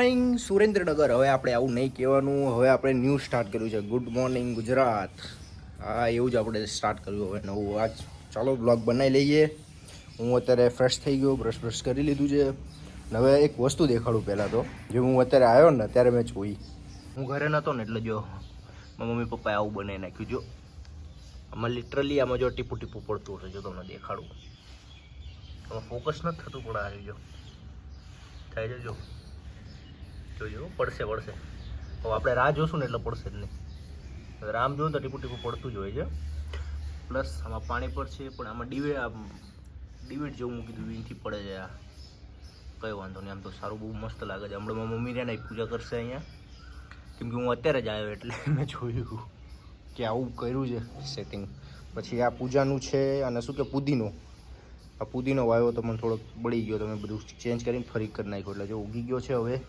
Morning Surendranagar. હવે આપણે આવું નહીં કહેવાનું, હવે આપણે ન્યૂ સ્ટાર્ટ કર્યું છે. Good morning Gujarat. હા, એવું જ આપણે સ્ટાર્ટ કર્યું હવે નવું. આજ ચાલો બ્લોગ બનાવી લઈએ. હું અત્યારે ફ્રેશ થઈ ગયો, બ્રશ કરી લીધું છે. હવે એક વસ્તુ દેખાડું પહેલાં તો, જે હું અત્યારે આવ્યો ને ત્યારે મેં જોઈ. હું ઘરે નહોતો ને એટલે જો મારા મમ્મી પપ્પાએ આવું બનાવી નાખ્યું. જો આમાં લિટરલી આમાં જો ટીપું પડતું હશે. જો તમને દેખાડું, આમાં ફોકસ નથી થતું, પણ આવી જો થાય છે. જોજો પડશે. હવે આપણે રાહ જોશું ને એટલે પડશે જ નહીં. રામ જોઉં તો ટીપું પડતું જ હોય છે. પ્લસ આમાં પાણી પડશે, પણ આમાં ડિવેટ જેવું મૂકી દીધું, એથી પડે છે. આ કંઈ વાંધો નહીં, આમ તો સારું, બહુ મસ્ત લાગે છે. હમણાં મારી મમ્મી ને પૂજા કરશે અહીંયા, કેમ કે હું અત્યારે જ આવ્યો એટલે મેં જોયું કે આવું કર્યું છે સેટિંગ. પછી આ પૂજાનું છે, અને શું કે પુદીનો, આ પુદીનો વાવ્યો તો મને થોડોક બળી ગયો, તો મેં બધું ચેન્જ કરીને ફરી કરી નાખ્યો, એટલે જો ઉગી ગયો છે હવે.